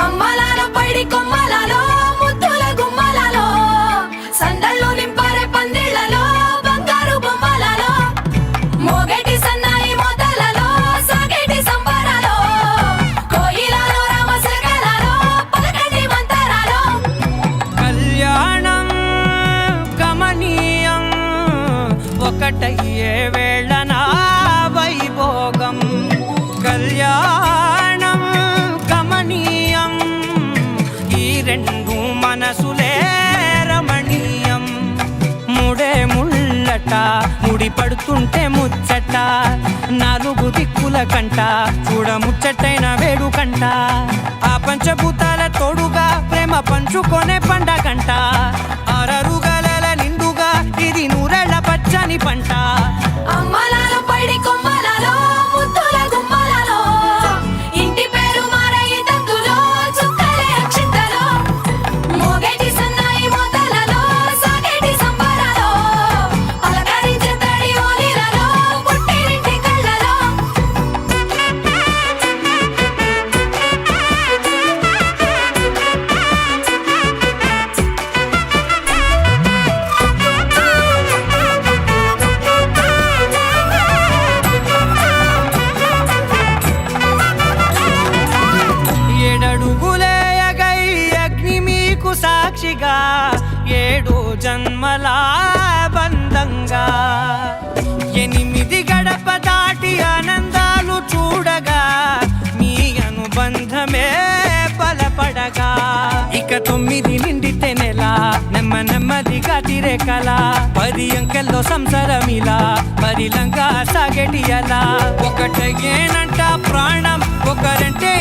అమ్మలాలో పైడి కొమ్మలాలో ముద్దుల గుమ్మలాలో సందళ్ళు నింపారే పందిళ్లలో బంగారు బొమ్మలలో మోగేటి సన్నాయి మోతలలో సాగేటి సంబరాలో కోయిలలో రామశకలలో పలకటి మంతరాలో కళ్యాణం గమనీయం ఒకటయ్యే వేళన వైభోగం కళ్యాణం గమనీయం ఈ రెండు మనసులే రమణీయం ముడే ముళ్ళట ముడి పడుతుంటే ముచ్చట నాలుగు దిక్కుల కంట చూడ ముచ్చటైన వేడుకంట ఆ పంచభూతాల తోడుగా ప్రేమ పంచుకొనే పండగంట ఆరరుగల నిండుగా ఇది నూరెళ్ళ పచ్చని పంట అమ్మలాలో పైడి కొమ్మలాలో ముద్దుల గుమ్మలాలో ఇంటి పేరు మారయి తందులో చుక్కలే అక్షింతలో మోగేటి సన్నాయి మోతలలో సాగేటి సంబరాలో పలకరించే తడి ఓలిలలో పుట్టినింటి కళ్ళలో ఏడడుగులేయగై అగ్ని మీకు సాక్షిగా 7 జన్మల బంధంగా 8 గడప దాటి ఆనందాలు చూడగా మీ అనుబంధమే బలపడగా ఇక 9 నిండితే నెల నెమ్మదిగా తిరే కల 10 అంకెల్లో సంసారమిలా పరిలంగా సాగేటి అలా ఒకటేనంట ప్రాణం ఒకరంటే